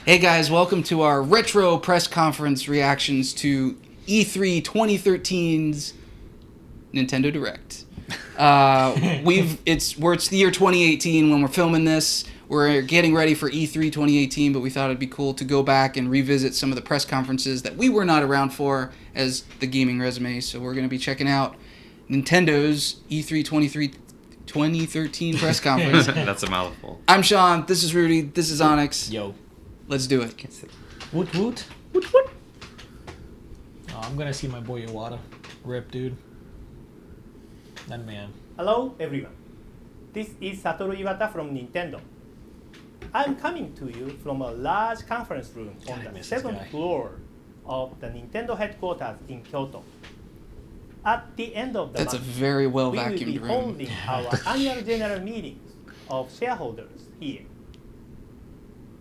Hey guys, welcome to our retro press conference reactions to E3 2013's Nintendo Direct. It's the year 2018 when we're filming this. We're getting ready for E3 2018, but we thought it'd be cool to go back and revisit some of the press conferences that we were not around for as the gaming resume. So we're going to be checking out Nintendo's E3 2013 press conference. That's a mouthful. I'm Sean. This is Rudy. This is Onyx. Yo. Let's do it. Woot woot. Woot woot. Oh, I'm gonna see my boy Iwata. Rip, dude. That man. Hello, everyone. This is Satoru Iwata from Nintendo. I'm coming to you from a large conference room on the 7th floor of the Nintendo headquarters in Kyoto. At the end of the That's a month, very well we will be vacuumed room. holding our annual general meetings of shareholders here.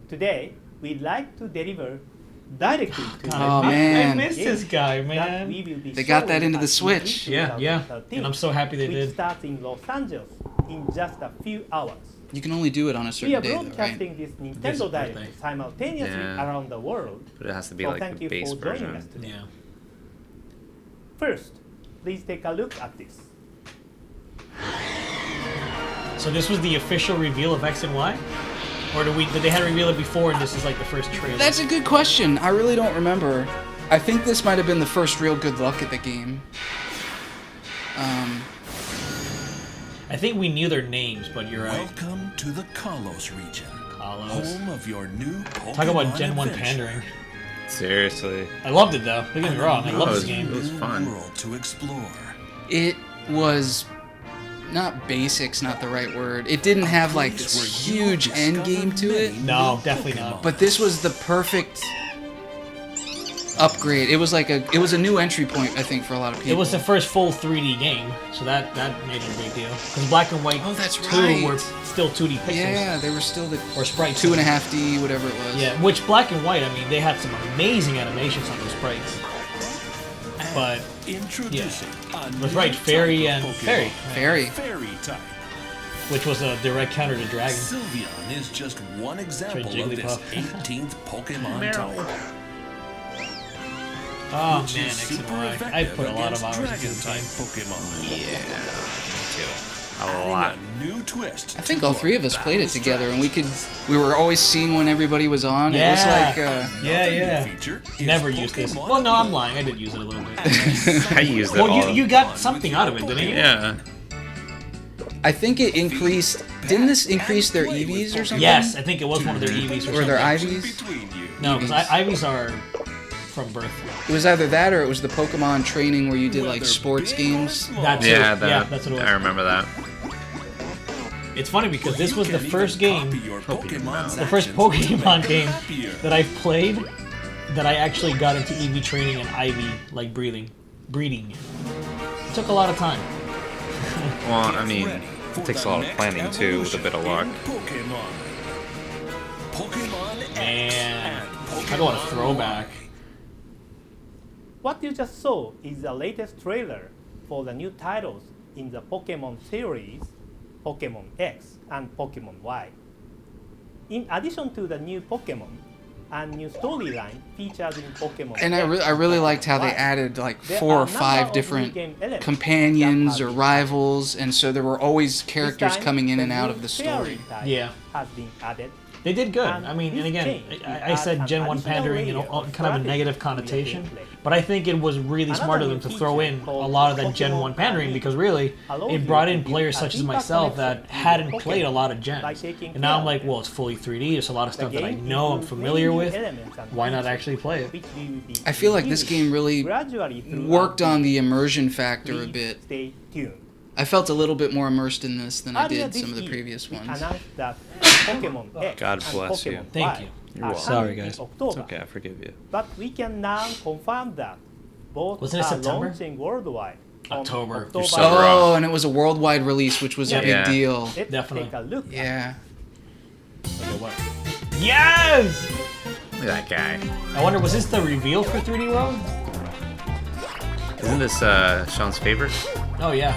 Today, we'd like to deliver directly to you. Oh, man. I missed this guy, man. They got that into the Switch. Yeah. And I'm so happy they which did. starts in Los Angeles in just a few hours. You can only do it on a We certain are day, though, right? broadcasting this Nintendo Direct simultaneously around the world. But it has to be So like thank the you base for joining version. us today. Yeah. First, please take a look at this. So this was the official reveal of X and Y? Or did they have revealed it before and this is like the first trailer? That's a good question. I really don't remember. I think this might have been the first real good look at the game. I think we knew their names, but you're right. Welcome to the Kalos region. Kalos. Home of your new Pokemon Talk about Gen 1 adventure. pandering. Seriously. I loved it though. Don't get me wrong. I love this It game. was fun. World to explore. It was not basic's not the right word. It didn't have like this huge end game to it, No, definitely not. but this was the perfect upgrade. It was a new entry point, I think, for a lot of people. It was the first full 3D game, so that made it a big deal. Because Black and White Oh, that's 2 right. were still 2D pixels. Yeah, they were still the Or sprites. 2.5D, whatever it was. Yeah, which Black and White, I mean, they had some amazing animations on those sprites. But, Introducing a was new right, Fairy type and of Pokemon. Fairy, Fairy. Fairy type. which was a direct counter to Dragon. Sylveon is just one example of this Jigglypuff. 18th Pokemon type. Oh Which man, is X and super Y. I effective put a lot of against hours into Dragon this type game. Pokemon. A Adding lot. a new twist. I think to all your three of us played it battle together, and strategies. we were always seeing when everybody was on. Yeah. It was like, Yeah, Another yeah. new feature is Never used this. Pokemon Well, no, I'm Heal. lying. I did use it a little bit. I used it Well, all. you got something out of it, didn't you? Yeah. I think it increased. Didn't this increase their EVs or something? Yes, I think it was one of their EVs or Or their something. IVs? Between you. No, because IVs are from birth. It was either that or it was the Pokemon training where you did like sports games. That's Yeah, it. that. Yeah, that's what it was. I remember that. It's funny because this was the first game, Pokemon's the first actions to make Pokemon you game happier. that I've played that I actually got into EV training and IV like breeding. It took a lot of time. Well, I mean, it takes a lot of planning too, with a bit of luck. Pokemon Man, I got a throwback. What you just saw is the latest trailer for the new titles in the Pokemon series, Pokemon X and Pokemon Y. In addition to the new Pokemon and new storyline featured in Pokemon And X I really liked how they Y, added like there 4 are or a number 5 of different new game elements companions that or have been rivals, and so there were always This characters time, coming in and the out new of the fairy story. type Yeah. has been added. They did good. And I mean, and this again, change I adds said an Gen 1 additional pandering, layer kind of a strategy negative to your connotation. gameplay. But I think it was really Another smart of new them to throw feature in a called lot of that Gen Pokemon 1 pandering ID because really allows it brought you in to players build such a as deeper myself connection that with hadn't your played a Pokemon lot of by gens. taking And now I'm care like, of well, it's fully 3D. There's a lot of The stuff that I game know I'm includes familiar many with. elements and Why not features actually play it? which will be I feel like this revealed game really gradually throughout worked on the the immersion factor a Please bit. Stay tuned. I felt a little bit more immersed in this than I Earlier did this some of the year, previous we ones. announced that Pokemon X God and bless you. Pokemon Thank Y you. You're are welcome. Sorry, coming in guys. October. It's okay, I forgive you. But we can now confirm that both Wasn't it are September? launching worldwide on October. You're so October. rough. Oh, and it was a worldwide release, which was a big Yeah. deal. Let's Definitely. take a look. at Yeah. Yes! Look at that guy. I wonder, was this the reveal for 3D World? Isn't this Sean's favorite? Oh yeah.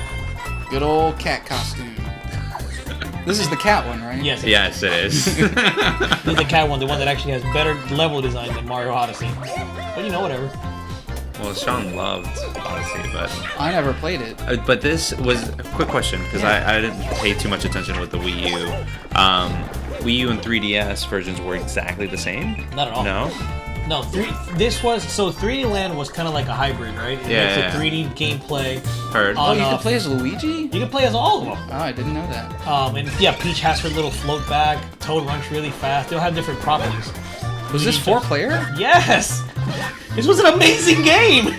Good old cat costume. This is the cat one, right? Yes. Yes, it is. This is the cat one, the one that actually has better level design than Mario Odyssey. But you know, whatever. Well, Sean loved Odyssey, but I never played it. but this was a quick question because I didn't pay too much attention with the Wii U. Wii U and 3DS versions were exactly the same. Not at all. No. No, 3D Land was kind of like a hybrid, right? Yeah. It's a 3D gameplay. Heard. Oh, you On, can play as Luigi? You can play as all of them. Oh, I didn't know that. And yeah, Peach has her little float bag. Toad runs really fast. They'll have different properties. Was this 4-player? Yes! This was an amazing game!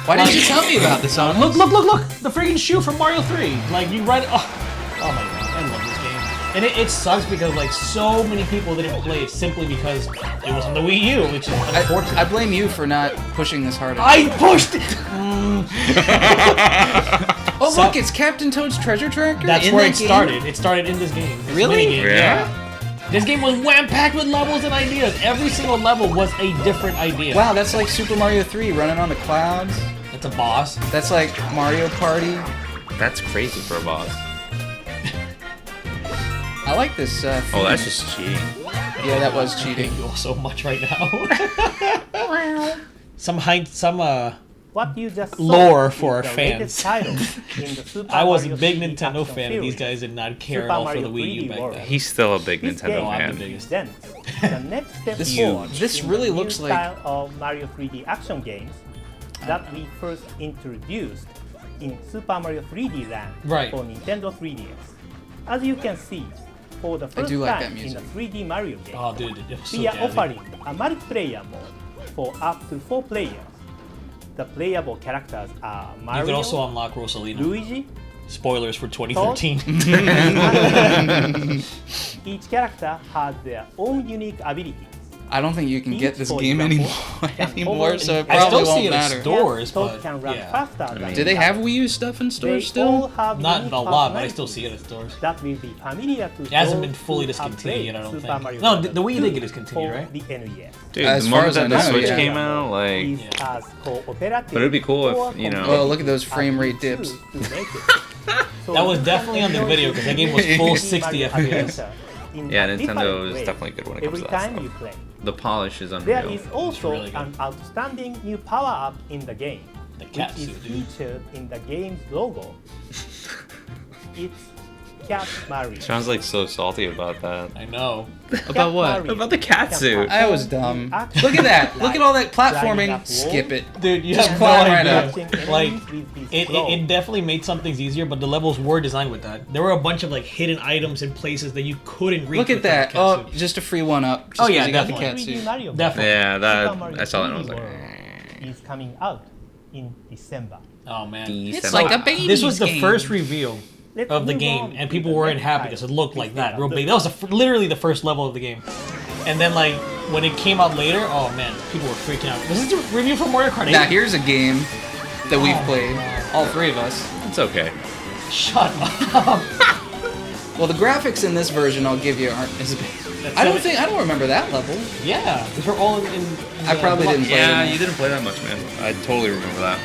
Why didn't you tell me about this, Honest? Look! The freaking shoe from Mario 3. Like, you ride it. Oh my god, I love this game. And it sucks because, like, so many people didn't play it simply because it was on the Wii U, which is unfortunate. I blame you for not pushing this harder. I pushed it! Oh, look, it's Captain Toad's Treasure Tracker? That's in where that it game? started. It started in this game. This Really? minigame, Yeah? This game was wham-packed with levels and ideas. Every single level was a different idea. Wow, that's like Super Mario 3 running on the clouds. That's a boss. That's like Mario Party. That's crazy for a boss. I like this. Oh, that's just cheating. Yeah, that was cheating. You so much right now. some What you just saw Lore is for our the fans. latest title in the Super I was a Mario big 3D Nintendo action fan, and these series. guys did not care Super at all for the Mario Wii U 3D back World. then. He's still a big This Nintendo game I'm the fan. biggest. presents the next step This- forward this in really the new looks like- style of Mario 3D action games that we first introduced in Super Mario 3D Land Right. for Nintendo 3DS. As you can see, for the first do like that time in music. a 3D Mario game, Oh, dude, it was so we are jazzy. offering a multiplayer mode for up to 4 players. The playable characters are You Mario, can also unlock Rosalina. Luigi, Spoilers for 2013. Each character has their own unique abilities. I don't think you can get Each, this for game example, anymore, can so it hover I probably still see won't it in matter. stores, Toad but can run yeah. faster than Do they the have others. Wii U stuff in They stores all still? have Not unique a lot, but I still see it in personalities stores. that will be familiar to It hasn't those been fully who have discontinued yet, I played don't Super think. Mario No, Bros. the Wii did 2 get discontinued, for right? the NES. Dude, As the far moment as I that the know, Switch yeah. came out, like, Is as cooperative But it'd be cool if, or you know- Oh, look at those competitive frame as rate we dips. choose to make it. So That was you definitely can on the enjoy video, 'cause that game was full 60 Mario FPS. Adventure in Yeah, a Nintendo different is way definitely good when it comes every to that time stuff. you play. the polish is There unreal. is also really good. an outstanding new power-up in the game, The which cat is suit, dude. featured in the game's logo. It's Cat Mario. Sounds like so salty about that. I know. About what? Mario About the cat can suit. I was perform dumb. action Look at that. Look at all that climbing platforming. up walls, Skip it. Dude, you Just have no climb right idea. up. catching Like, enemies with his it claws. definitely made some things easier, but the levels were designed with that. There were a bunch of like hidden items in places that you couldn't reach. Look at without that. the cat Oh, suit. just a free one up. Just Oh, yeah, 'cause you got the definitely. cat 3D suit. Mario Definitely. Yeah, Super that Mario I saw that and I was 3D like, World is coming out in December. Oh man, It's like a baby's this was the game. first reveal Let's of the move game, on and to people the weren't next happy title. because it looked like that, Please real take a big. look. That was literally the first level of the game. And then like when it came out later, oh man, people were freaking out. This is the review for Mario Kart 8. Now here's a game that we've Oh, played, God. all three of us. it's okay. Shut up. Well, the graphics in this version, I'll give you, aren't as bad. I don't remember that level. Yeah, these were all in I probably the- didn't play Yeah, it. you didn't play that much, man. I totally remember that.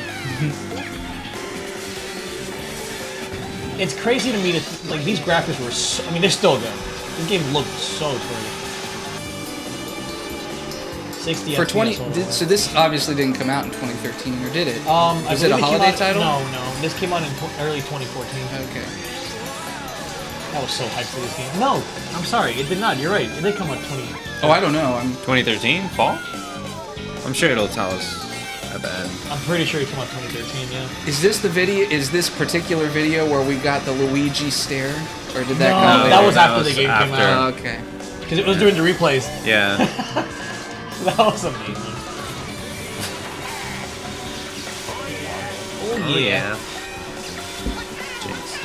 It's crazy to me that like these graphics were. So, I mean, they're still good. This game looked so pretty. 60 For FPS 20, overall. so this obviously didn't come out in 2013, or did it? I Was it a believe came holiday out- title? No, this came out in early 2014. Okay. I was so hyped for this game. No, I'm sorry, it did not. You're right. It did come out 20. Oh, I don't know. 2013 fall. I'm sure it'll tell us at the end. I'm pretty sure it came out 2013. Yeah. Is this the video? Is this particular video where we got the Luigi stare, or did that No, come later? that was That after was the game came after. out. Oh, okay. Because it was during the replays. Yeah. That was amazing. Oh yeah. Jinx.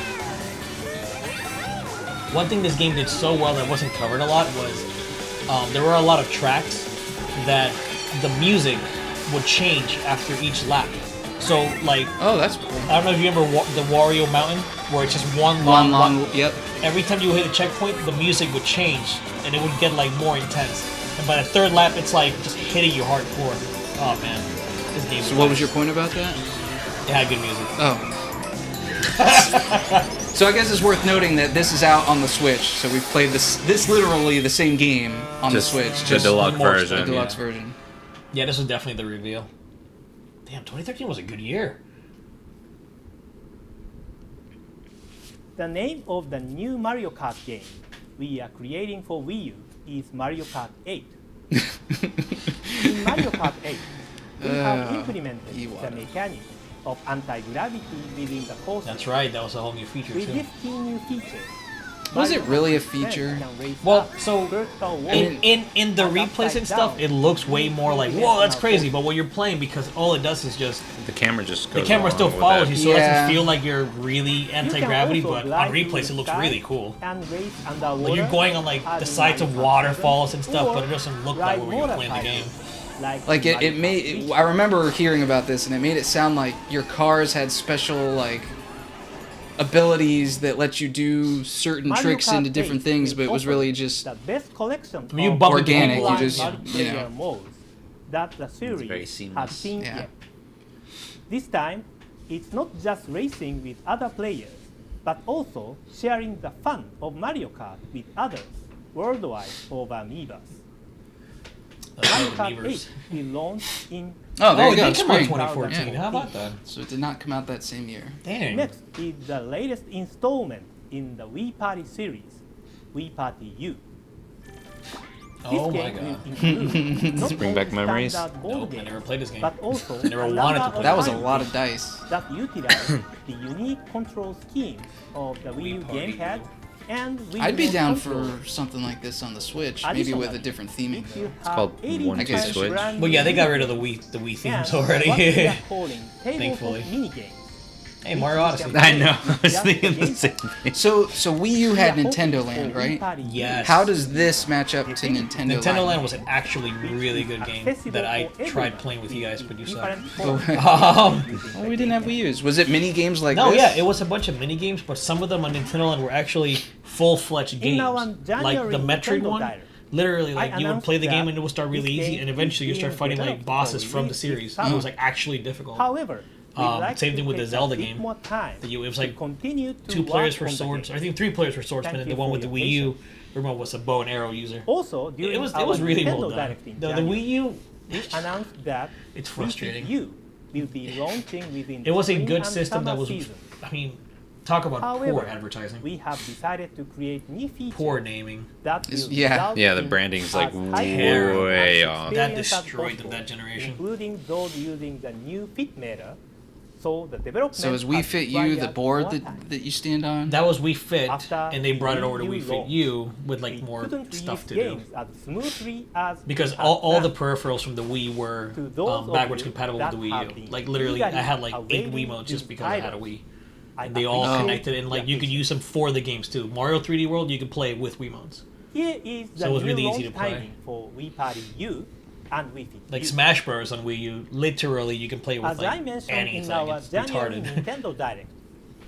One thing this game did so well that wasn't covered a lot was there were a lot of tracks that the music would change after each lap. So like Oh, that's cool. I don't know if you remember the Wario Mountain where it's just one Long, long. yep. Every time you hit a checkpoint, the music would change and it would get like more intense. And by the third lap, it's like just hitting you hardcore. Oh man, this game. So what was your point about that? It had good music. Oh. So I guess it's worth noting that this is out on the Switch. So we've played this literally the same game on Just the Switch. the deluxe more version. the deluxe yeah. version. Yeah, this was definitely the reveal. Damn, 2013 was a good year. The name of the new Mario Kart game we are creating for Wii U is Mario Kart 8. In Mario Kart 8, we have implemented the Iwata. mechanic of anti-gravity within the course. That's right, that was a whole new feature With too. these key new features, Was it really a Mario Kart's feature? friends can race Well, up so vertical walls in the and replays upside and stuff, down. it looks way more like, whoa, that's crazy. But when you're playing, because all it does is just The camera just the goes camera along still with follows it. you, so it Yeah. doesn't feel like you're really You can anti-gravity. also But glide on through replays, the it looks sky really cool. and race underwater Like you're going on like as the in sides of Mario Kart waterfalls 7, and stuff, but or it doesn't look that ride way when you're playing the game. motorcycles like Like in it Mario Kart made. 8. I remember hearing about this, and it made it sound like your cars had special like abilities that let you do certain Mario tricks Kart into different 8 things, will but it was offer really just the best collection I mean, you of bump into organic, people you on- just, multiplayer you know. modes that the very series seamless. has seen Yeah. yet. This time, it's not just racing with other players, but also sharing the fun of Mario Kart with others worldwide over Amiibas. Mario Kart 8 will launch in oh, there Oh, you it go, did come out in spring. 2014. Yeah. How about that? So it did not come out that same year. Dang. Next is the latest installment in the Wii Party series, Wii Party U. This Oh my game god. will include not Bring only back memories? standard board Nope, I games, never played this game. but also I never a wanted to number play of That was a card lot of games dice. that utilize the unique control schemes of the Wii U Wii Party gamepad and Wii I'd be Remote down controller. for something like this on the Switch, maybe with a different theming. It will though. have called 80 One Two Switch. brand Well, yeah, they got new rid of the games Wii themes and already. what we are calling Thankfully. tabletop minigames. Hey, Mario Odyssey. I know. I was thinking the same thing. So Wii U had We are Nintendo hoping Land, for right? Wii Party U Yes. How does this match up to Nintendo, Nintendo Land Land? was an actually really good game that I tried playing with you guys, but you suck. Oh, we didn't have Wii U's. Was it mini games like No, this? yeah, it was a bunch of mini games, but some of them on Nintendo Land were actually full-fledged games. our Like January the Metroid Nintendo one, Direct, literally, like I you would announced play the game that and it would start really this easy, game and eventually you is start fighting like developed bosses for from the release series. this And it was summer. like actually difficult. However, we'd like same to thing with the take Zelda a bit game. more time It was to like continue to 2 players work for on the swords. game. I think 3 players for swordsman, Thank and you the one for with the your Wii U, patience. everyone was a bow and arrow user. Also, during It was our really Nintendo well done. Direct in The January, Wii U, we announced that it's frustrating. Wii U will be launching within It was a spring good and system that summer was. season. I mean, talk about However, poor advertising, we have decided to create new features poor naming. that Is- will yeah. result Yeah, the in branding's, as like, high Terrible. way as off. That experience as destroyed them, possible, that generation. including those using the new Fit Meter. So the development So is Wii has Fit U the required board more that, time. that you stand on? That was Wii Fit, After and they brought it over to Wii Wii U Fit launched, U with like we more couldn't stuff to release do. games as smoothly as Because we had all the planned. peripherals from the Wii were To those of backwards you compatible with that the have Wii U. been Like literally, I eagerly had like 8 awaiting Wiimotes just these because I had a titles, Wii. I And they all appreciate connected, and like you could your use them for the games too. Mario 3D World, you could play with Wiimotes. Here is the So it was new really launch easy to play. timing for Wii Party U and Wii Fit Like U. Smash Bros on Wii U, literally you can play with As I like mentioned anything. in our It's January retarded. Nintendo Direct,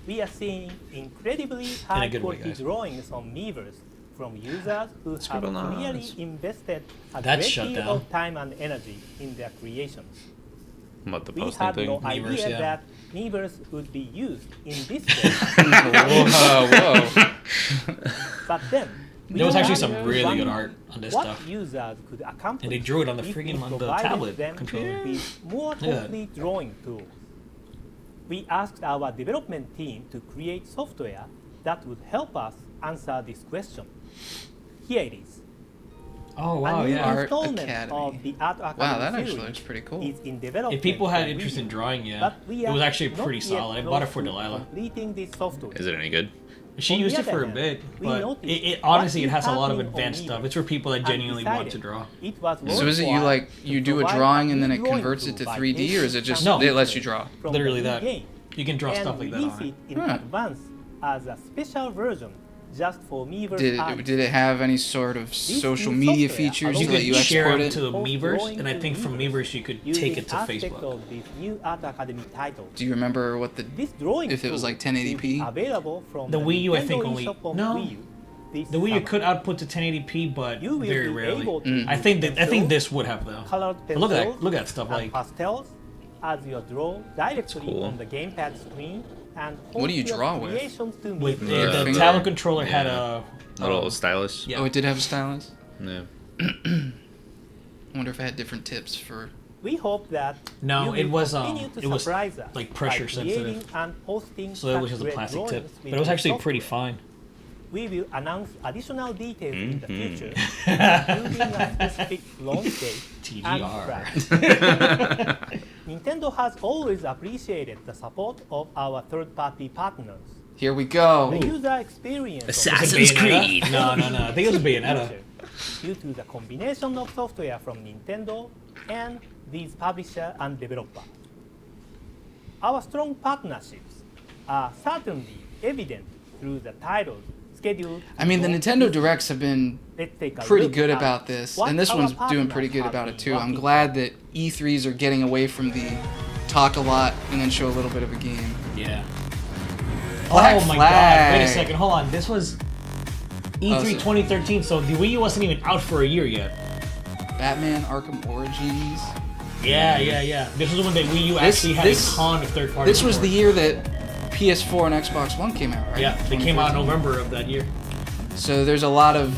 we are seeing incredibly good high way, quality guys. drawings on Miiverse from users who have Scribble clearly nods. invested a That's great shut deal down. of time and energy in their creations. What, the We posting had thing? no Miiverse, idea yeah. that Miiverse would be used in this way, whoa. but then we There was actually started some really good wondering art on this what stuff. users could accomplish. And they drew it on the if we friggin' on the provided tablet them controller. with more Yeah. complete drawing tools. We asked our development team to create software that would help us answer this question. Here it is. Oh wow, A new yeah. Art installment Academy. of the Art Academy Wow, that series actually looks pretty cool. is in development. If people had for interest Wii in U, drawing, yeah, but we it was are actually not pretty yet solid. I bought it for close to Delilah. Completing this software. Is it any good? She On the used it other for a hand, bit, we but noticed it what honestly it is has a lot of happening on advanced Miiverse stuff. It's for people that and genuinely want to decided draw. It was So is it you worthwhile like you to do a provide drawing and new then it drawing converts it to tool by 3D, or is it just No. it lets you draw? from Literally the that. game You can draw and stuff like that release on it. it in Huh. advance as a special version just for Miiverse artists. Did it have any sort of social new media software features allows You that could you share export it it? to Post Miiverse, drawing and I to think from Miiverse Miiverse you could using take it to aspects Facebook. of this new Art Academy title. Do you remember what the This drawing if it was tool like 1080p? will be available from The Wii U, I think, Nintendo only- eShop on no. Wii U this The Wii U summer. could output to 1080p, but You will very be rarely. able to Mm. I think use that I think pencils, this would have though. colored But look at pencils that! Look at that stuff. and Like pastels as you draw directly cool. on the gamepad screen and What do you host your draw with? creations to With me. the finger? tablet controller had Yeah. a Little stylish. Yeah. Oh, it did have a stylus? Yeah. I wonder if I had different tips for... We hope that No, you it will was, continue to it was, surprise us like, pressure by creating sensitive. and posting so that was such just a great plastic tip. drawings But with it was the actually pretty software. fine. We will announce additional details in the Mhm. future, including a specific launch date and TGR. price. Nintendo has always appreciated the support of our third-party partners. Here we go. The user experience of Assassin's Creed. No. I think it was Bayonetta. due to the combination of software from Nintendo and these publisher and developer. Our strong partnerships are certainly evident through the titles scheduled. I mean, the Nintendo Directs have been Let's take a pretty look good at about this, what and this our one's doing pretty partners good have about it been too. I'm working glad that E3s are getting away from the talk a lot and then show a little bit of a game. Yeah. Black oh my Flag. god, wait a second, hold on. This was E3 Oh, so- 2013, so the Wii U wasn't even out for a year yet. Batman Arkham Origins. Yeah. This was when the Wii U This- actually had this- a ton of third-party This was the support. year that PS4 and Xbox One came out, right? Yeah, they came out in 2013. November of that year. So there's a lot of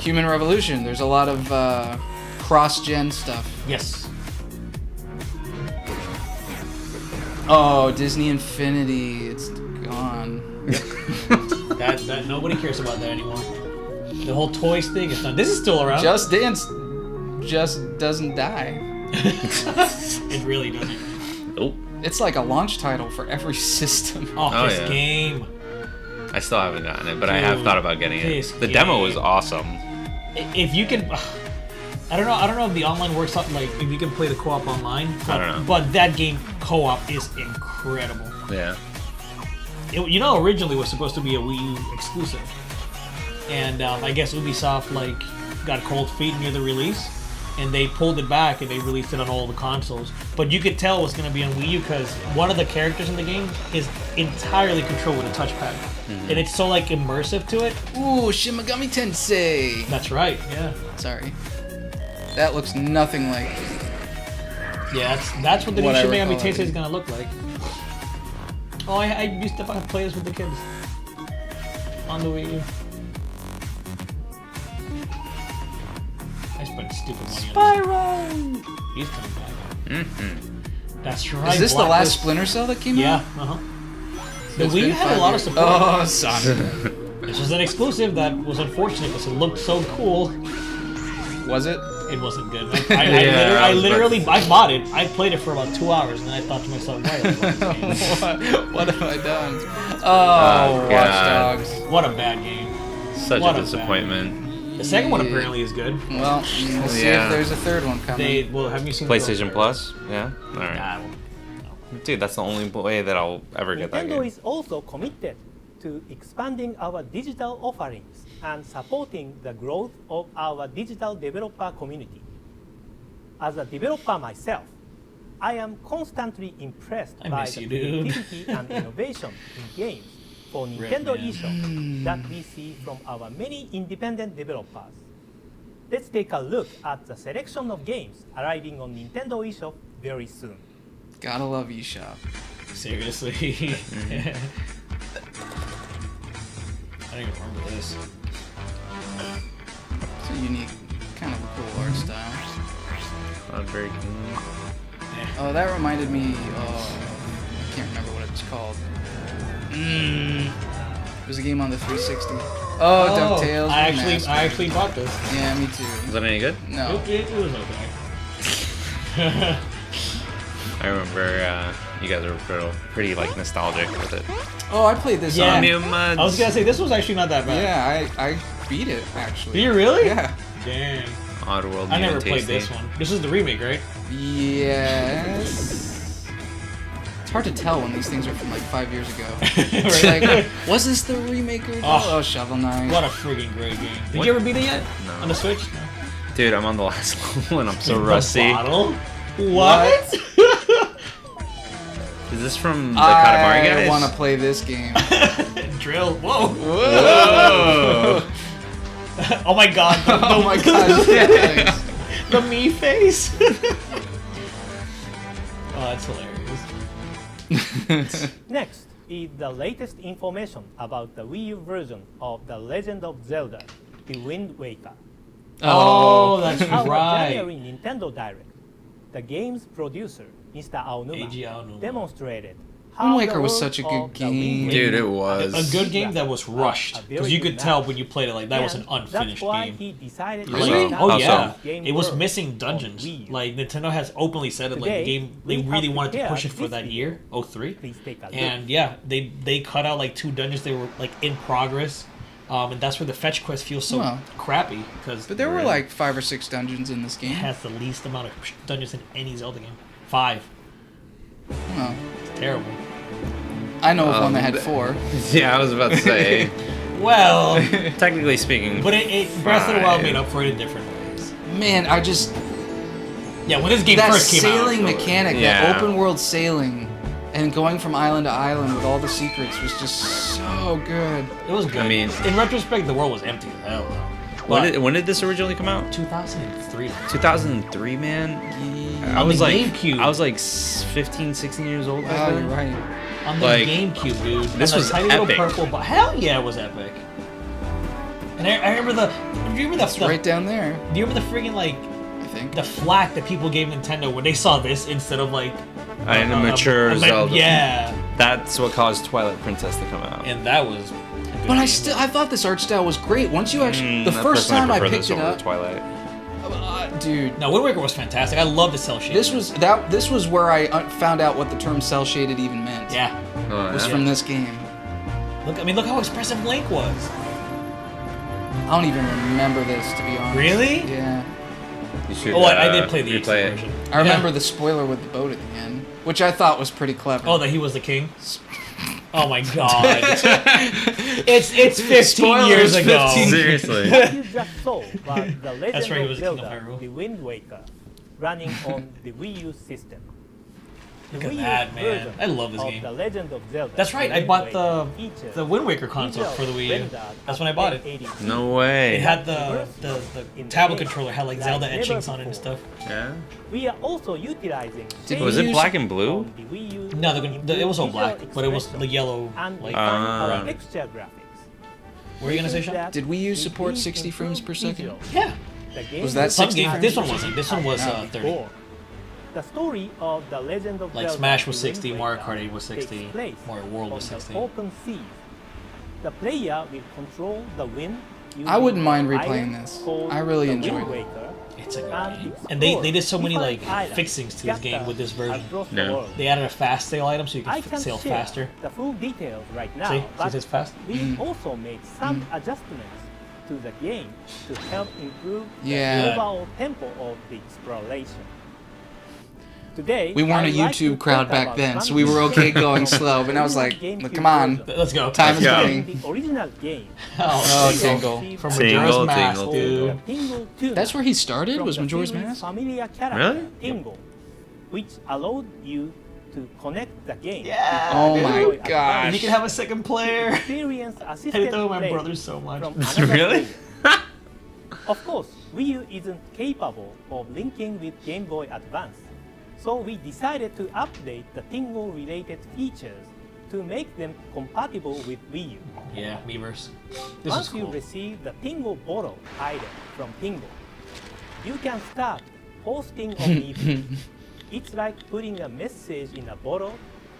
Human Revolution. There's a lot of cross-gen stuff. Yes. Oh, Disney Infinity. It's gone. That nobody cares about that anymore. The whole toys thing is done. This is still around. Just Dance just doesn't die. It really doesn't. Oh, It's like a launch title for every system. Oh, Oh, this yeah. game. I still haven't gotten it, but I have Dude, thought about getting this it. The demo was game. awesome. If you can, I don't know if the online works out. Like if you can play the co-op online. But, I don't know. But that game co-op is incredible. Yeah. It, originally was supposed to be a Wii U exclusive, and I guess Ubisoft got cold feet near the release, and they pulled it back and they released it on all the consoles. But you could tell it was going to be on Wii U because one of the characters in the game is entirely controlled with a touchpad, and it's so immersive to it. Ooh, Shin Megami Tensei. That's right. Yeah. Sorry. That looks nothing like... Yeah, that's what the new What I Shin Megami recall, I Tensei is think. gonna look like. Oh, I used to play this with the kids on the Wii U. I spent stupid money on this. He's coming back. Mm-hmm. That's right. Is this the last Blacklist. Splinter Cell that came Yeah. out? Uh huh. The It's Wii U been had a 5 lot of years. support. Oh, son. This was an exclusive that was unfortunate because it looked so cool. Was it? It wasn't good. Yeah, I I was about literally to I bought it. I played it for about 2 hours, and then I thought to myself, why did I buy this game? what have I done? Oh, Oh, Watch God. Dogs. What a bad game. Such What a a disappointment. The second one Yeah. apparently is good. Well, we'll see Yeah. if there's a third one coming. They well, have you seen the PlayStation Plus? Yeah? Alright. Nah, Dude, that's the only way that I'll ever get that Nintendo game. is also committed to expanding our digital offerings and supporting the growth of our digital developer community. As a developer myself, I am constantly impressed I by miss the you, dude. creativity and innovation in games for Nintendo man. eShop that we see from our many independent developers. Let's take a look at the selection of games arriving on Nintendo eShop very soon. Gotta love eShop. seriously. I don't even remember this. It's a unique, kind of a cool art style. Very cool. Oh, that reminded me. Oh, I can't remember what it was called. It was a game on the 360. Oh, DuckTales. I Remastered. actually bought this. Yeah, me too. Was that any good? No. It was okay. I remember you guys were pretty like nostalgic with it. Oh, I played this. Yeah. on- New Muds. I was gonna say this was actually not that bad. Yeah, I beat it actually. Did you really? Yeah. Dang. Oddworld. I New never and played Tasty. this one. This is the remake, right? Yes. It's hard to tell when these things are from like 5 years ago. It's Right. like, was this the remake or Oh. Shovel Knight? What a friggin' great game. Did What? you ever beat it yet? No. On the Switch? No. Dude, I'm on the last level and I'm so The rusty. bottle? What? Is this from the Katamari guys? I want to play this game. Drill. Whoa. Whoa! Oh my god. The, Oh my god. yes. the me face. Oh, that's hilarious. Next, is the latest information about the Wii U version of The Legend of Zelda: The Wind Waker. Oh, that's In our right. January Nintendo Direct, the game's producer, Mr. Eiji Aonuma. demonstrated Wind how Waker the was world such a good of the game. Wind Dude, Waker it was. A good game that was rushed. A very Because you could good tell match. when you played it, like, that was an And unfinished that's why game. he decided Really? to Like, start oh How yeah, the game it was world missing on dungeons. Wii U. Like Nintendo has openly said it. Like Today, the game, they we have really wanted to prepared push it for this that video. year, 03. Please take a look. And yeah, they cut out like 2 dungeons. They were like in progress, and that's where the fetch quest feels so Wow. crappy because But there were like 5 or 6 dungeons in this it game. has the least amount of dungeons in any Zelda game. 5. Well, It's terrible. I know of one that had 4. Yeah, I was about to say. Well, Technically speaking. but it Breath of the Wild 5. made up for it in different ways. Man, I just Yeah, when this game that first came sailing out, mechanic, Yeah. that open world sailing, and going from island to island with all the secrets was just so good. it was good. I mean- in retrospect, the world was empty as hell. When did this originally come out? 2003. 2003, man. Yeah. I was the like, GameCube. I was like 15, 16 years old. back Wow, then. you're right. On the Like, GameCube, dude. this On the was tiny epic. little purple box. Hell yeah, it was epic. And I remember the. Do you remember It's right down there, Do you remember the freaking like I think. the flack that people gave Nintendo when they saw this instead of like And a mature Zelda. Yeah, That's what caused Twilight Princess to come out. and that was. a good But I game. thought this art style was great. Once you actually, the I first personally time I prefer picked this it over up, Twilight. dude, No, Wind Waker was fantastic. I love the cell shading. This was where I found out what the term cell shaded even meant. Yeah. Oh, was yeah. from this game. Look how expressive Link was. I don't even remember this, to be honest. Really? Yeah. You should, Oh, I did play the replay HD it. version. I remember the spoiler with the boat at the end, which I thought was pretty clever. Oh, that he was the king. Oh my god. it's 15 Spoilers, years ago. 15 Seriously. What you just saw was The Legend That's right, he was of the king of Zelda: Hyrule. The Wind Waker, running on the Wii U system. The Look at Wii that, U's man. version I love this of game. The Legend of Zelda: That's right, The I Wind bought Waker features the Wind Waker console visuals for the Wii U. rendered That's at when I bought it. 1080p. No way. It had the In the tablet game, controller had like like Zelda never etchings on it and before. stuff. Yeah. We are also utilizing Did Was we it use- black and blue? on the Wii U No, it was all visual black, but it was expression the yellow. and Like, refine our Ah. texture graphics. were you gonna say, Sean? That Did Wii U with support these 60 frames per improved second? visuals, Yeah. the game Was that will Some 60 games. frames This per one wasn't. This one was 30. Before. The story of The Legend of Like Zelda: Smash was The Wind 60, Mario Waker Kart 8 was 60, takes place Mario World was on the 60. open seas. The player will control the wind. I wouldn't mind using replaying an this. island called I really the enjoyed Wind it. Waker, It's a good and game. explore And they did so many different like islands fixings to this game scattered with this version. across the Yeah. world. They added a fast sail item so you I can can sail share faster. the full details right now, See? but See, it's fast. we also made some adjustments to the game to help improve Yeah. the overall tempo of the exploration. Today, We weren't a I'd like to YouTube crowd talk back about then, one so we were okay game going from slow, but I was the like, GameCube come on. version. Let's go. Time is Let's go. running. In the original game, Oh, Tingle. Tingle. From Tingle, Majora's Mask, Tingle, dude. Tingle Tuna That's where he started, from was the Majora's series' Mask? familiar character, Really? Tingle, which allowed you to connect the game. Yeah, Oh with my Game Boy Advance. gosh. And you can have a second player. Experience I assistant love my play brothers so much. from another Really? player. Of course, Wii U isn't capable of linking with Game Boy Advance, so we decided to update the Tingle-related features to make them compatible with Wii U. Yeah, Miiverse. This Once is you cool. receive the Tingle bottle item from Tingle, you can start posting on eBay. It's like putting a message in a bottle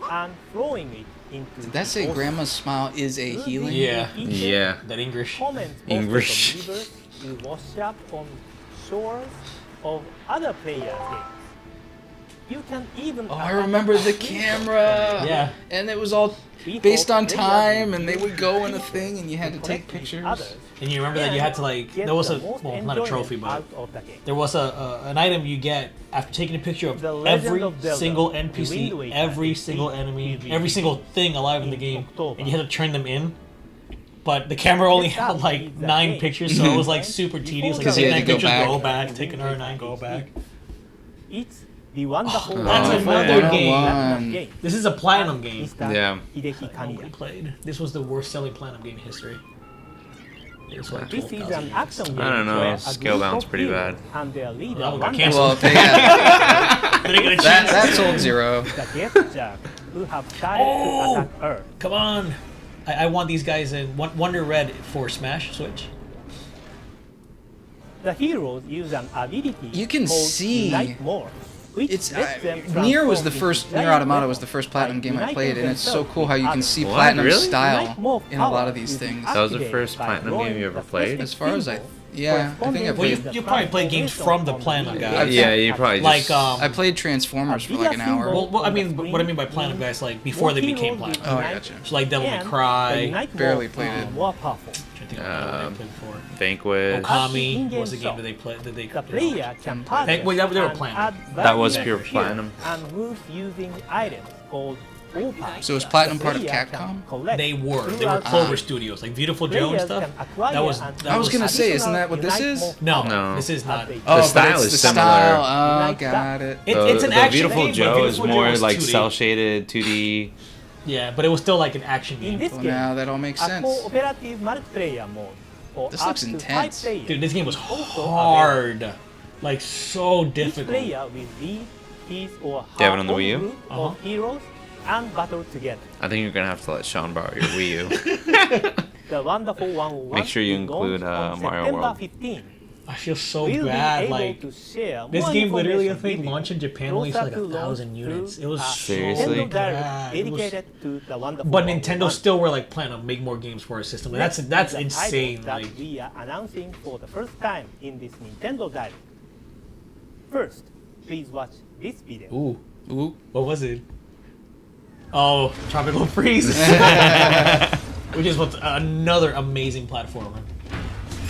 and throwing it into Did that the say ocean. Grandma's smile is a Through healing? these Yeah. features, Yeah. That English. Comments posted English. on rivers will wash up on shores of other players' games. You can even Oh, I remember the camera. Yeah. And it was all We based hope on players time, will and they would go in a thing, and you had to take connect with pictures. others And you remember that you had to like get there was the a most well not a enjoyment trophy but out of the game. there was an item you get after taking a picture of The Legend every of Zelda, single The Wind NPC, Waker, every is single free enemy, DVD every single thing alive in the in game, October. and you had to turn them in. But the camera only This app had like is a 9 game. pictures, so it was like super tedious. Like Because take you had 9 to go pictures, back. go back, take another 9, go back. It's the wonderful That's World of another Zelda game. Platinum game. This is a platinum game. Mr. Yeah. Hideki Nobody Kamiya. played. This was the worst selling platinum game in history. It was like This is 12,000 an action game. I don't know, where a scale group boun's of pretty heroes bad. And their leader Well, that one got wanders canceled. Well, yeah, Did it get a that, chance? that sold zero. the gesture who have started to attack Earth. Come on! I want these guys in Wonder Red for Smash Switch. The heroes use an ability You can called see- Unite More, which It's lets them Nier was the transform first into Nier giant Automata was the weapons first by Platinum game I uniting played, and it's so themselves cool how you with can others. see What? Platinum's Really? style Unite More in a lot of power these is things. That was the activated first by Platinum drawing game you the ever played? specific As far as I- symbol yeah, I think I corresponding played- to the You probably played games from the transformation Platinum on the guys. Yeah, you probably Like, just... I played Transformers for like an hour. Well, I mean, what I mean by Platinum guys, like before they became Platinum. Oh, I gotcha. So like Devil May And the Cry. Unite Barely More played are it. More powerful. I think I played before. Vanquish. Okami In-game was the game shop. that they played. That they The player can purchase Well, they were and Platinum. add That was various pure skills Platinum. and moves using items called Opals. So is Platinum part of Player Capcom? can collect They were throughout Clover the Studios, like Beautiful Joe and Players stuff. can acquire That was. and That I was gonna say, isn't additional that what this Unite is? More No, No. this is not. Oh, but style it's is the similar. style. Oh, Like got that. it. It's an the action Beautiful game, but Joe is Beautiful Joe more was like 2D. cel-shaded, 2D. Yeah, but it was still like an action In game. this Well, game, now that all makes a sense. cooperative multiplayer mode for This up looks to intense. 5 players. Dude, this game was Also hard. Like so Each difficult. player will lead his or you have her it on the own Wii U? group of heroes and battle together. I think you're gonna have to let Sean borrow your Wii U. The Wonderful 101 Make sure you will include, launch on Mario September World. 15. I feel so We'll be bad. able Like to share this more game literally, I information think, with you launched in Japan only for like closer to launch 1,000 units. through It was a so Seriously? Nintendo Direct bad. It was- dedicated to the Wonderful But 101. Nintendo still were like planning to make more games for our system. Like, that's Next is the title insane. that Like we are announcing for the first time in this Nintendo Direct. First, please watch this video. ooh, Ooh. what was it? Oh, Tropical Freeze, which is what's another amazing platformer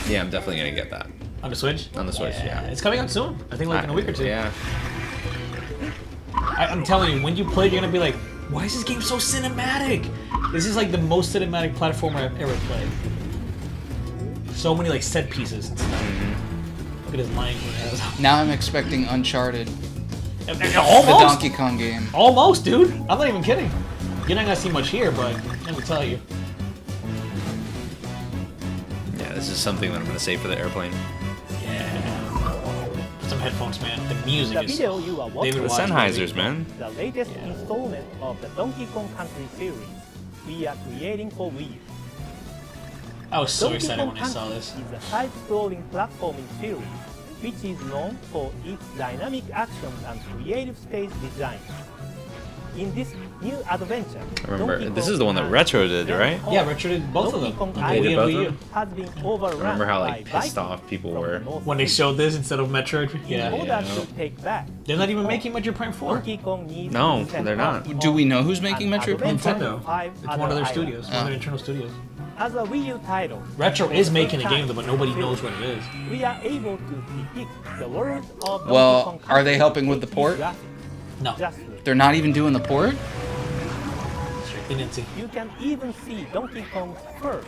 Yeah, I'm definitely gonna get that. on the Switch. On the Switch, yeah. It's coming out soon. I think like in a week or two. Yeah. I'm telling you, when you play it, you're gonna be like, why is this game so cinematic? This is like the most cinematic platformer I've ever played. So many like set pieces and stuff. Look at his lion king ass. Now I'm expecting Uncharted, the Almost, Donkey Kong game. almost, dude. I'm not even kidding. You're not gonna see much here, but let me tell you. Yeah, this is something that I'm gonna save for the airplane. Yeah. Put some headphones, man. The music The is. video you are watching David The Watch Sennheisers, man. the latest Yeah. installment of the Donkey Kong Country series we are creating for Wii U. I was so Donkey excited Kong when I saw Country this. is a side-scrolling platforming series which is known for its dynamic action and creative stage design. In this new adventure, I remember Donkey this Kong is the one that and Retro did, Zen right? Hall, Yeah, Retro did both of Donkey them. Kong On the They did Wii and both Wii of U. them? has been overrun Remember how by like pissed Vikings off people from the were? North When they Sea. showed this instead of Metroid. In Yeah. order Yeah. to take back, They're not even making Metroid Prime 4. Donkey Kong needs No, to send they're not. off Do we know who's an making Metroid Prime adventure 4? to five It's one of other their islands. studios, one of their internal studios. As a Wii U title, Retro is making a game, though, but nobody knows what it is. we are able to depict the world of Donkey Well, Kong are they Country helping with the HD port? graphics. No, Just look. They're not even doing the port? they didn't see. You can even see Donkey Kong's fur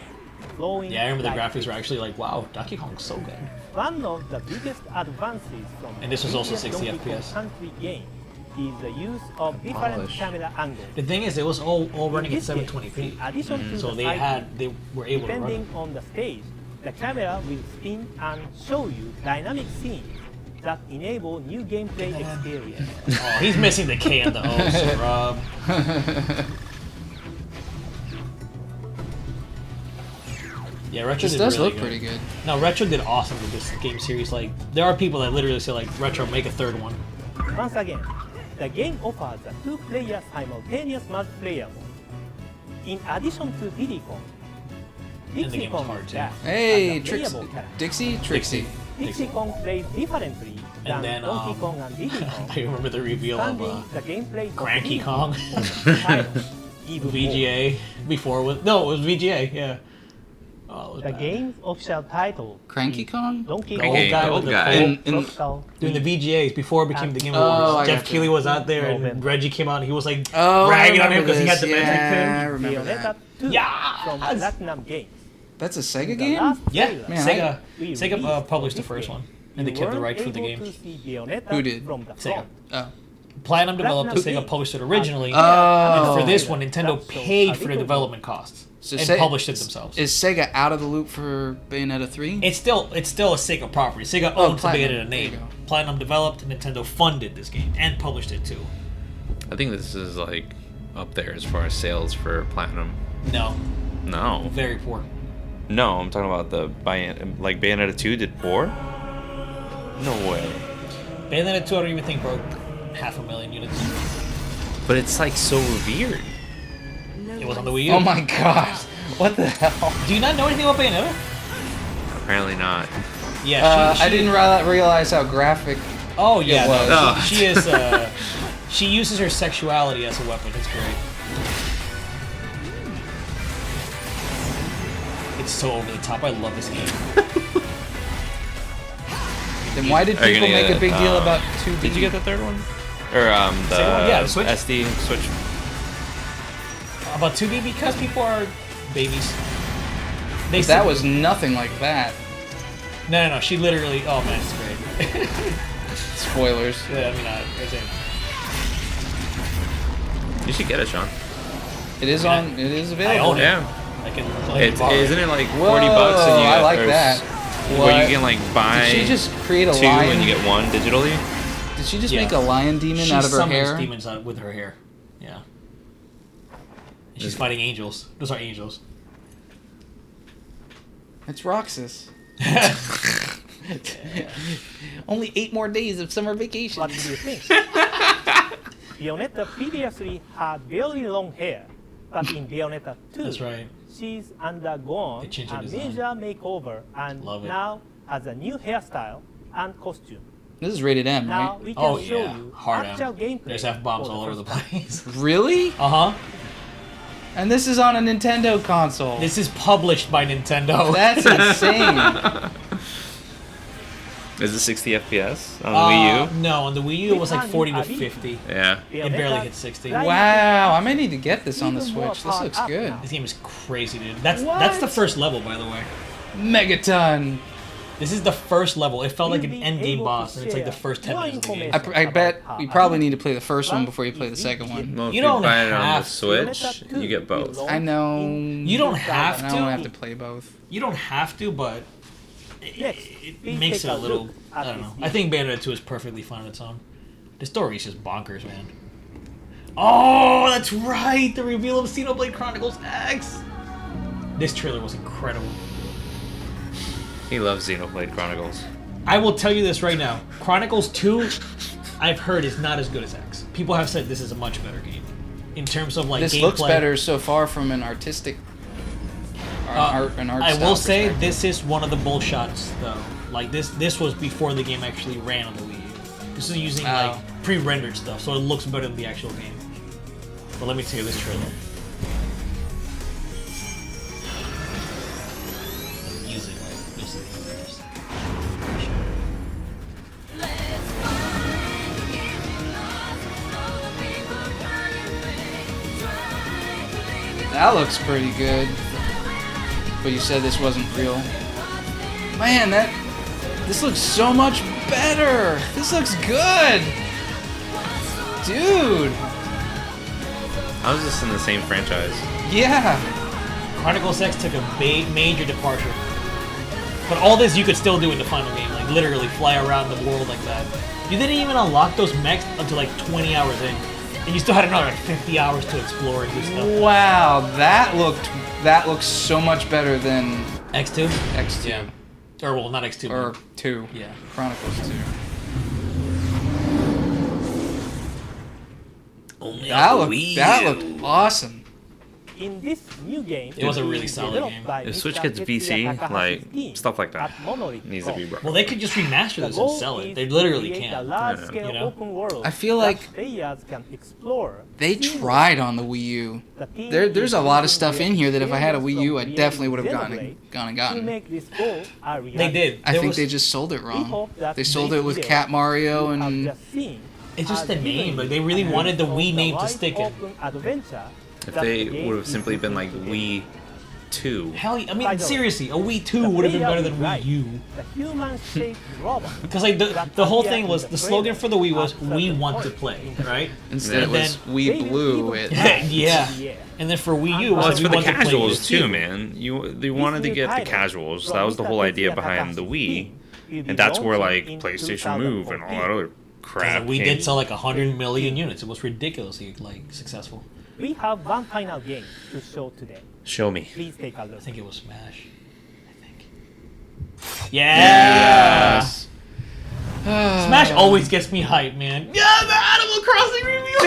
flowing. Yeah, I remember the like graphics were actually like, wow, Donkey Kong's so good. One of the biggest advances from And this was also previous 60 Donkey Kong FPS. Country game is the use of different Polish. camera angles. The thing is, it was all running In at this game, 720p, in addition to so the they side were able to run it. depending on the stage, the camera will spin and show you dynamic scenes that enable new gameplay experience. Oh, he's missing the K and the O, so Rob. Yeah, Retro This did does really look good. pretty good. No, Retro did awesome with this game series. Like, there are people that literally say like, Retro, make a third one. Once again, the game offers a two-player simultaneous multiplayer mode. In addition to Diddy Kong, the Dixie game was Kong hard, is too. back Hey, as a Trixie. playable character. Dixie? Trixie. Dixie Kong plays differently than And then, Donkey Kong and Diddy Kong, I remember the reveal of expanding the gameplay Cranky of Kong. the title even more. VGA before with no, it was VGA. Yeah. Oh, it was The bad. game's official title, Cranky Kong? Donkey The Kong old guy the with old the guy. full- In- Tropical doing the VGAs before it became the Game Oh, Awards. I Jeff gotcha. Keighley was out there, and November. Reggie came out. And he was like Oh, ragging I on him remember because he had this. the Yeah, I magic remember Bayonetta that. 2 Yes! from Platinum Games. That's a Sega The game? last pin. Yeah, trailer Man, Sega. we Sega released published for the first this one, game, and they you kept the weren't rights for the able game. to see Bayonetta Who did? From the Sega. front. Oh. Platinum developed it. Platinum Sega Games published it originally, Oh. and for this one, Nintendo That shows paid a for the little development costs So and Se- published it themselves. Is Sega out of the loop for Bayonetta 3? It's still a Sega property. Sega Oh, owns the Platinum. Bayonetta There you name. go. Platinum developed, and Nintendo funded this game and published it too. I think this is like up there as far as sales for Platinum. No, No. very poor. No, I'm talking about the Bayonetta 2 did poor? No way. Bayonetta 2, I don't even think broke 500,000 units. But it's like so revered. It was on the Wii U. Oh my god. What the hell? Do you not know anything about Bayonetta? Apparently not. Yeah, I didn't realize how graphic. Oh yeah, it was. no, Oh. she is. She uses her sexuality as a weapon. It's great. It's so over the top. I love this game. Then why did Are you people gonna make get a big it? deal about 2D? Did you get the third one? Or the Second one? Yeah, the Switch. SD Switch. About 2D because people are babies. They That was nothing like that. no. She literally. Oh man, it's great. Spoilers. Yeah, I mean, it's in. You should get it, Sean. It is on. It is I available. own it. Yeah. I can. Isn't it like Whoa, 40 bucks and you get I like or that. Where What? you can like buy Did she just create a two lion? and you get one digitally? Did she just Yeah. make a lion demon She out of her summons hair? demons out with her hair. Yeah. And she's fighting angels. Those are angels. It's Roxas. Only 8 more days of summer vacation. What do you think? Bayonetta previously had very long hair, but in Bayonetta 2, That's right. she's undergone They changed her a design. major makeover and Love it. now has a new hairstyle and costume. This is rated M, Now right? we can Oh show yeah, you hard actual M. gameplay. There's F-bombs for all over the first time. place. Really? Uh huh. And this is on a Nintendo console. This is published by Nintendo. That's insane. Is it 60 FPS on the Wii U? No, on the Wii U it was like 40 to 50. Yeah. It barely hit 60. Wow, I may need to get this on the Even more Switch. This looks powered good. up This game is crazy, dude. That's What? the first level, by the way. Megaton. This is the first level. It felt like an You'll be end game able boss, to and it's like the share first 10 more minutes of the game. information. I bet you probably need to play the first one before you play the second one. Well, if You you don't buy it on the have to. Switch, you get both. I know. You don't have I to. don't have to play both. You don't have to, but Next, it please makes it take a little. look at I don't this know. I think Bayonetta 2 is perfectly fine on its own. The story is just bonkers, man. Oh, that's right! The reveal of Xenoblade Chronicles X! This trailer was incredible. He loves Xenoblade Chronicles. I will tell you this right now. Chronicles 2, I've heard, is not as good as X. People have said this is a much better game. In terms of, like, This gameplay. looks better so far from an artistic. Art I style will say perspective. this is one of the bull shots though. Like this was before the game actually ran on the Wii U. This is using Oh. like pre-rendered stuff, so it looks better than the actual game. But let me tell you this trailer. Music, like this is That looks pretty good. But you said this wasn't real. Man, this looks so much better. This looks good. Dude. How is this in the same franchise? Yeah. Chronicles X took a major departure. But all this you could still do in the final game, like literally fly around the world like that. You didn't even unlock those mechs until like 20 hours in. And you still had another like 50 hours to explore and do stuff. Wow, that looks so much better than X2? X2 Yeah. Or well, not X2, or but 2. yeah. Chronicles 2. Only That looked awesome. In this new game, It was a really being solid developed game. by If Switch Mr. gets Tetsuya VC, Takahashi's like, team stuff like that at Monolith needs to be Pro. brought. Well, they could just remaster The this and goal sell it. is They to literally create a can. large-scale You know? open world I feel that like players can explore. They tried on the Wii U. The team There's a lot of is stuff in here that if I had a Wii U, I from definitely would have Xenoblade gone and to gotten. make this goal a reality. They did. I There think was- they just sold it We wrong. hope that They sold this it with video Cat Mario you have and just seen It's just the has name. given Like, they you really a wanted the glimpse Wii of name to wide stick in. open adventure If that they the game would have is simply been like intended to Wii 2. Hell, I By mean, the way, seriously, a Wii 2 The would have been player better than is Wii right. U. The human-shaped robot. Because like that the whole appeared thing in was the the slogan trailer for the Wii was at "We certain want to point play," in the right? instead it And was then- Wii Blue. They It even- Yeah. Yeah. And then for Wii U, it was Well, like, it's we for the want to play casuals with too, you. man. They wanted to new get the title casuals. from That was the Mr. whole idea Tetsuya behind the Takahashi's Wii, team will be and that's where like launching in PlayStation Move and all that other crap. We came. did sell like 100 million units. It was ridiculously like successful. We have one final game to show today. Show me. Please take a look. I think it was Smash. I think. Yeah. Smash always gets me hyped, man. Yeah, the Animal Crossing review.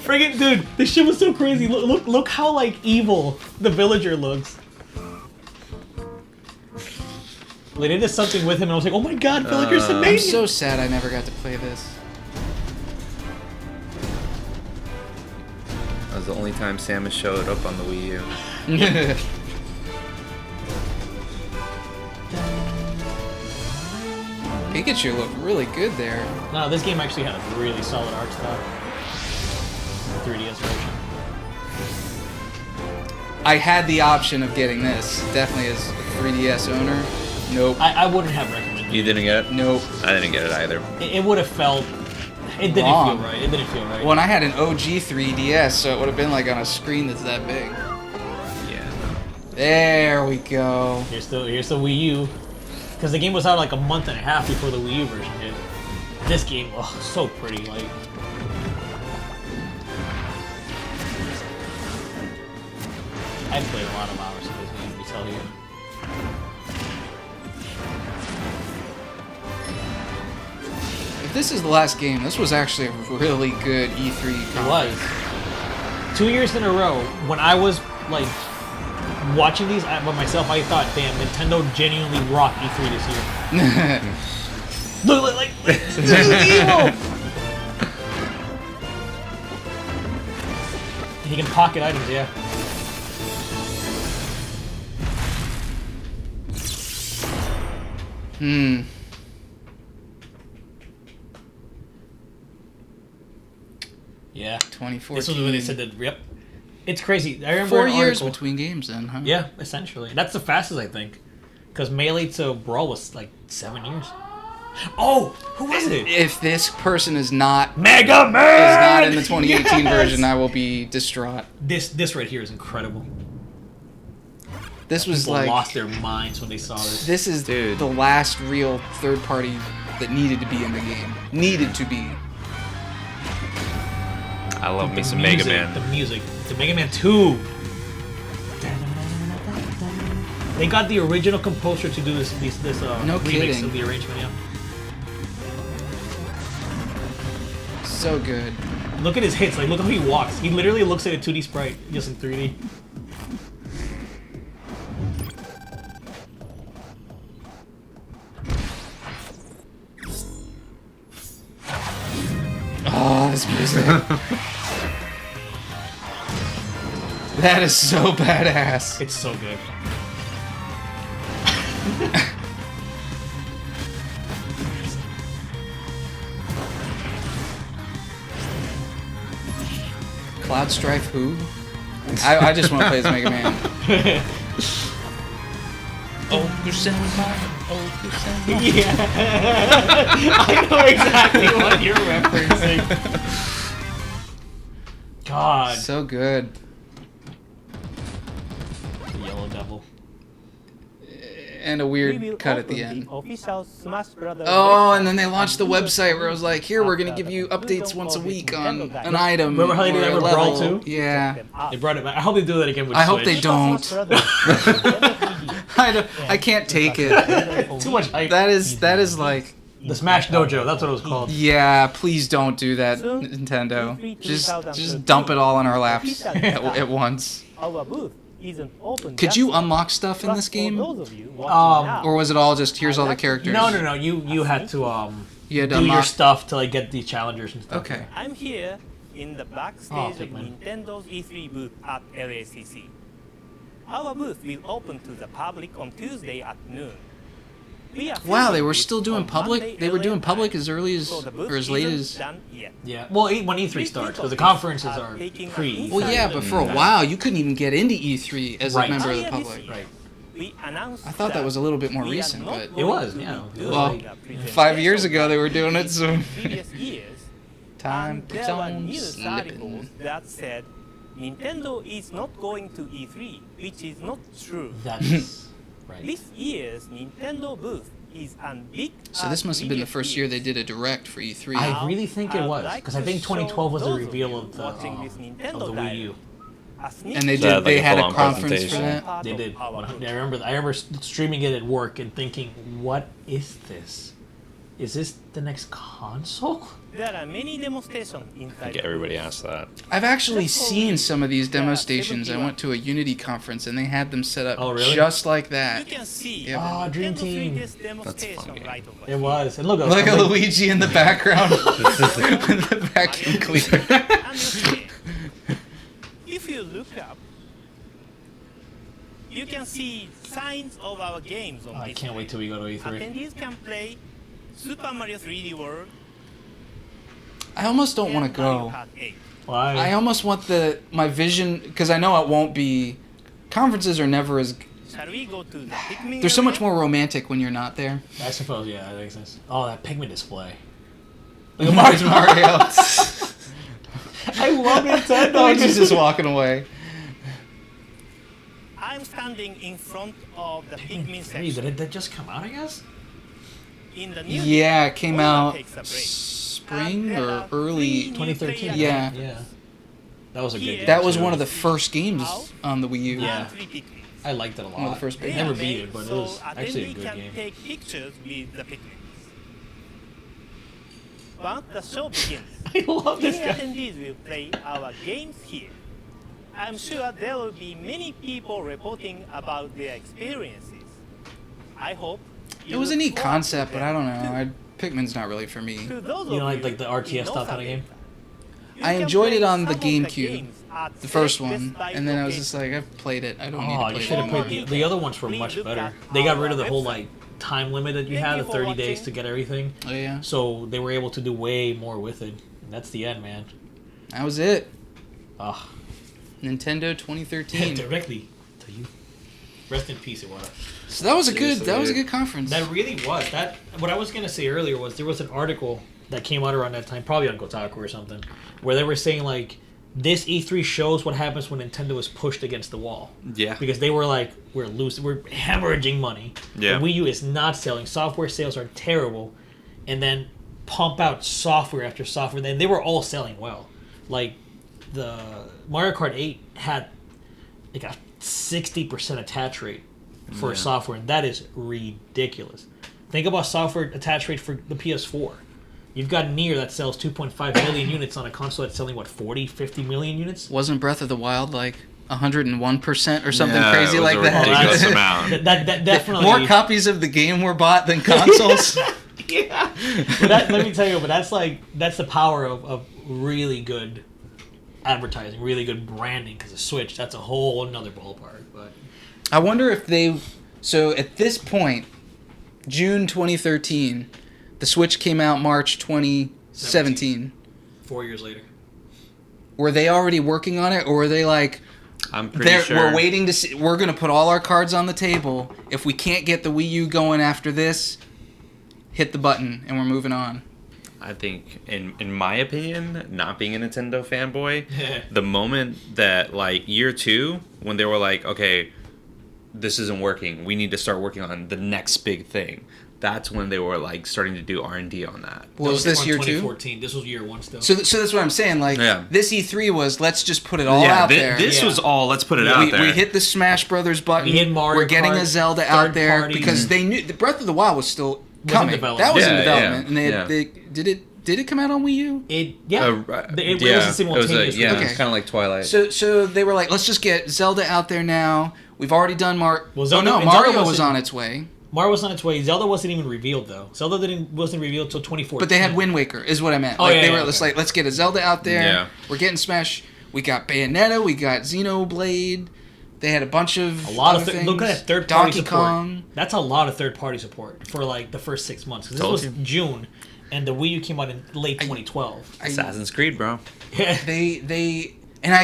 Friggin' dude, this shit was so crazy. Look how like evil the villager looks. They did something with him, and I was like, oh my god, villager's I'm amazing. so sad I never got to play this. That was the only time Samus showed up on the Wii U. Pikachu looked really good there. No, this game actually had a really solid art style. 3DS version. I had the option of getting this, definitely as a 3DS owner. Nope. I wouldn't have recommended You it. didn't get it? Nope. I didn't get it either. It would have felt... It didn't Wrong. feel right. It didn't feel right. Well, and I had an OG 3DS, so it would have been like on a screen that's that big. Yeah. There we go. Here's the Wii U. Because the game was out like a month and a half before the Wii U version hit. This game, oh, so pretty. Like, I played a lot of hours of this game, let me tell you. If this is the last game, this was actually a really good E3 It conference. was. 2 years in a row, when I was like watching these by myself, I thought, damn, Nintendo genuinely rocked E3 this year. Look, like this is evil! He can pocket items, yeah. Yeah. 2014. This was when they said that, yep. It's crazy. I remember 4 an years article- between games then, huh? Yeah, essentially. That's the fastest, I think. Because Melee to Brawl was like 7 years. Oh! Who was it? If this person is not Mega Man! is not in the 2018 Yes! version, I will be distraught. This right here is incredible. This was People like lost their minds when they saw this. this is Dude. the last real third party that needed to be in the game. Needed to be. I love me The some Mega music, Man. The music. The Mega Man 2. They got the original composer to do this No remix kidding. of the arrangement, yeah. So good. Look at his hits, like look how he walks. He literally looks like a 2D sprite, just in 3D. Oh, this music. That is so badass. It's so good. Cloud Strife who? I just want to play as Mega Man. Yeah. I know exactly what you're referencing. God. So good. Yellow Devil. And a We weird will cut at the open end. official Smash Brothers Oh, and website then they launched the on website where it was like, here, we're going to after give you the updates conclusion once a of its week on Nintendo Direct. an item. Remember how they did or that a with Brawl level. 2? Yeah. Them up. They brought it back. I hope they do that again with I hope they Switch. don't. Smash Brothers Nintendo 3D. I can't take it. Too much hype. That is like, The Smash Dojo, that's what it was called. yeah, please don't do that, Soon, Nintendo. E3 Just 2013 dump it all on our laps officially at once. Our booth isn't open Could just you yet. unlock stuff in Plus, this for game? those of you watching now, Or was it all just, here's all the characters? No. You had to You had to do your unlock. stuff to like get the challengers and stuff. Okay. I'm here in the backstage Oh, of Pikmin. Nintendo's E3 booth at LACC. Our booth will open to the public on Tuesday at noon. We are Wow, they filming were this still doing on public? Monday They were LA doing public time, as early as, so the booth or as late isn't as... done yet. Yeah. Well, when E3 starts, because the conferences are pre. Well, yeah, but for a while, you couldn't even get into E3 as Right. a member of the Earlier this public. year, Right. we announced I thought that was a little bit more we are recent, not but... It going was, to yeah. be Well, doing a presentation 5 years ago they were doing it, so... in previous years. Time And keeps there were on news articles slipping. that said Nintendo is not going to E3, which is not true. That's right. This year's Nintendo booth is a big. So this must have been the first year they did a direct for E3. I really think it was, because I think 2012 was the reveal of the Wii U. And they So they had, did. They like, a had a full-on conference for presentation. that. They did. I remember streaming it at work and thinking, what is this? Is this the next console? There are many demonstrations I inside. think everybody asked that. I've actually seen some of these demo stations. I went to a Unity conference and they had them set up Oh, really? just like You that. can see Yeah. Oh, Dream Nintendo Team. 3DS demonstration fun game. right over It was. And look, Look at like, Luigi in the background with the vacuum cleaner. Understand. If you look up, you can see signs of our games on I this. can't wait till we go to E3. Attendees can play Super Mario 3D World. I almost don't want and to Mario go. Kart 8. Why? I almost want my vision, because I know it won't be. Conferences are never as. Shall we go to the Pikmin They're so much area? more romantic when you're not there. I suppose, yeah, that makes sense. Oh, that Pikmin display. Look at Mario. I love Nintendo. Luigi's just walking away. I'm standing in front of the Pikmin Hey, section. did that just come out, I guess? In the new Yeah, it came Owner out takes a break. spring And there or are early. 2013. Yeah. Yeah. That was a good Here- game. That was too. one of the first games on the Wii U. Yeah. and 3 Pikmin. I liked it a lot. One of the first I big never ones. beat it, but it so was actually a attendees good can game. take pictures with the Pikmin. Once the show begins, I love this many guy. attendees will play our games here. I'm sure there will be many people reporting about their experiences. I hope It was a neat look forward to concept, but I don't know. them Pikmin's not really for me. too. To those You know, of like the RTS style kind of game? you I can enjoyed it play on the some of GameCube, games at the first select one, Best Buy and then I was just locations. like, I've played it. I don't Oh, need you to should play have it. played anymore. the other ones were Please much look better. at They got our rid of the whole website. like time limit that you Thank had you of for 30 days watching. to get everything. Oh yeah, So they were able to do way more with it. And that's the end, man. that was it. Ah, Nintendo 2013. directly to you. Rest in peace, Iwata. So that was a good. Seriously, That was a dude. good conference. That really was. That what I was gonna say earlier was there was an article that came out around that time, probably on Kotaku or something, where they were saying like this E3 shows what happens when Nintendo is pushed against the wall. Yeah. Because they were like, we're hemorrhaging money. Yeah. The Wii U is not selling. Software sales are terrible, and then pump out software after software. Then they were all selling well. Like the Mario Kart 8 had like a 60% attach rate for Yeah. software, and that is ridiculous. Think about software attach rate for the PS4. You've got Nier that sells 2.5 million units on a console that's selling, what, 40, 50 million units? Wasn't Breath of the Wild like 101% or something Yeah, crazy it was like a that? ridiculous amount. That definitely... More copies of the game were bought than consoles. Yeah. But let me tell you, but that's the power of really good advertising, really good branding, because the Switch, that's a whole another ballpark. But I wonder if they. So at this point, June 2013, the Switch came out March 2017. 4 years later. Were they already working on it, or were they like, I'm pretty sure. we're waiting to see, we're gonna put all our cards on the table. If we can't get the Wii U going after this, hit the button and we're moving on. I think, in my opinion, not being a Nintendo fanboy, the moment that, like, year 2, when they were like, okay, this isn't working, we need to start working on the next big thing, that's when they were, like, starting to do R&D on that. Was this year 2? 2014. This was year 1 still. So that's what I'm saying. Like, Yeah. this E3 was, let's just put it all out there. This Yeah. was all, let's put it out there. We hit the Smash Brothers button. We hit Mario We're getting Kart, a Zelda out third there party. because they knew the Breath of the Wild was still in coming. development. That was in Yeah, development, yeah, and they did it come out on Wii U? It yeah, was a simultaneous. yeah, Okay. it's kind of like Twilight. So they were like, let's just get Zelda out there now. We've already done Well, oh Zelda- no, and Mario Zelda was wasn't- on its way, Mario was on its way. Zelda wasn't even revealed though. Zelda wasn't revealed till 2014. but they had Wind Waker, is what I meant. Oh, Like yeah, they yeah, were just okay. like, let's get a Zelda out there. Yeah. We're getting Smash. We got Bayonetta. We got Xenoblade. They had a bunch of A lot other of things. look at that third party Donkey support. Kong. That's a lot of third party support for like the first 6 months. 'Cause this Told was you. June, and the Wii U came out in late 2012. Assassin's Creed, bro. They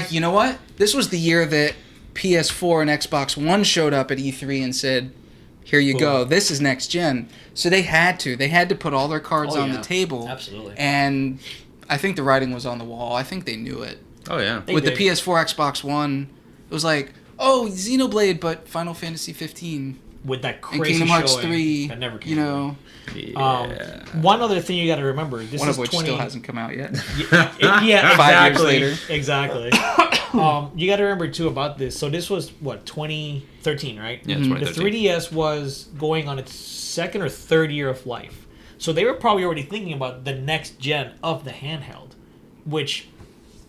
you know what? This was the year that PS4 and Xbox One showed up at E3 and said, "Here you go. This is next gen." So they had to put all their cards Oh, on yeah. the table. Absolutely. And I think the writing was on the wall. I think they knew it. Oh, yeah. They With did. the PS4, Xbox One, it was like, "Oh, Xenoblade, but Final Fantasy 15." with that And crazy Kingdom Hearts showing 3, that never came. you know, Yeah. One other thing you got to remember: this one is of which 20. still hasn't come out yet. Yeah, 5 years exactly. later. Exactly. You got to remember too about this. So this was what 2013, right? Yeah, Mm-hmm. The 2013. 3DS was going on its second or third year of life, so they were probably already thinking about the next gen of the handheld, which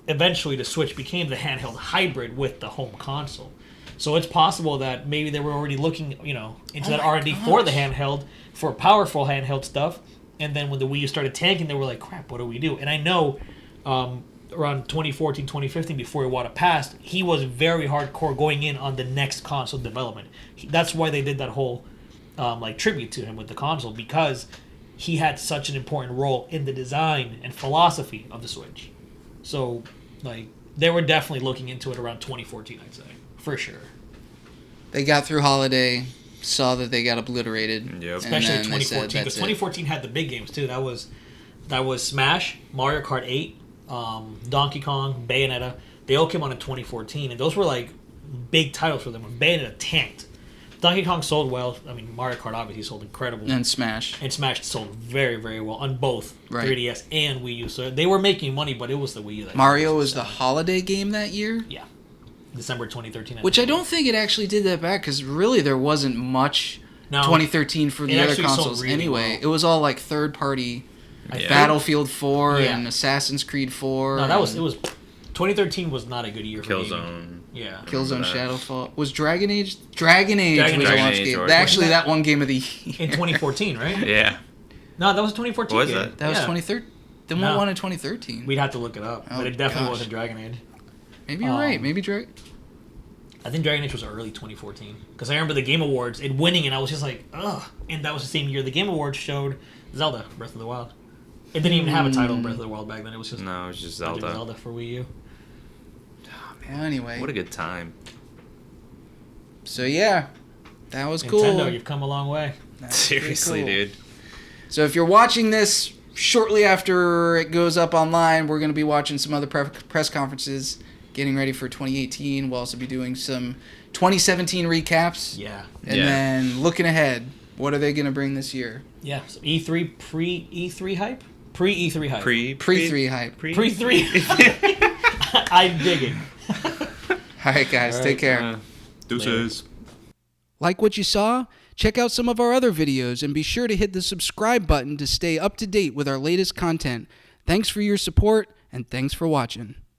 eventually the Switch became the handheld hybrid with the home console. So it's possible that maybe they were already looking, into that R&D for the handheld, for powerful handheld stuff. And then when the Wii U started tanking, they were like, crap, what do we do? And I know around 2014, 2015, before Iwata passed, he was very hardcore going in on the next console development. That's why they did that whole tribute to him with the console, because he had such an important role in the design and philosophy of the Switch. So, they were definitely looking into it around 2014, I'd say. For sure. They got through holiday, saw that they got obliterated. Yep. Especially and then they 2014, said, because "That's it." 2014 had the big games too. That was Smash, Mario Kart 8, Donkey Kong, Bayonetta. They all came out in 2014, and those were big titles for them. Bayonetta tanked. Donkey Kong sold well. I mean, Mario Kart obviously sold incredible. And Smash. And Smash sold very, very well on both Right. 3DS and Wii U. So they were making money, but it was the Wii U that Mario was the holiday game that year, Yeah. December 2013. which I don't think it actually did that bad, because really there wasn't much No. 2013 for It the other actually sold consoles really anyway. well. It was all third party. Yeah. Battlefield 4 Yeah. and Assassin's Creed 4. No, and it was 2013 was not a good year for gaming. Killzone. Yeah. Killzone that. Shadowfall. Was Dragon Age? Dragon Age Dragon was a Age. launch Dragon Age game. was- Actually, Wasn't that one game of the year. In 2014, right? Yeah. No, that was 2014. Was game. it? That was Yeah. 2013. Then No. what won in 2013? We'd have to look it up, Oh, but it definitely gosh. wasn't Dragon Age. Maybe you're right. Maybe Dragon. I think Dragon Age was early 2014 because I remember the Game Awards it winning, and I was just like, ugh. And that was the same year the Game Awards showed Zelda: Breath of the Wild. It didn't even have a title, Breath of the Wild, back then. It was just No, it was just Legend of Zelda. Zelda for Wii U. Anyway. What a good time. So yeah, that was Nintendo, cool. you've come a long way. That was pretty Seriously, cool. dude. So if you're watching this shortly after it goes up online, we're going to be watching some other press conferences, getting ready for 2018. We'll also be doing some 2017 recaps. Yeah. And Yeah. then looking ahead, what are they going to bring this year? Yeah. So E3 pre-E3 hype? Pre-E3 hype. Pre-3 hype. Pre-3. I'm digging. All right, guys, All right, take care. Deuces. Like what you saw? Check out some of our other videos and be sure to hit the subscribe button to stay up to date with our latest content. Thanks for your support, and thanks for watching.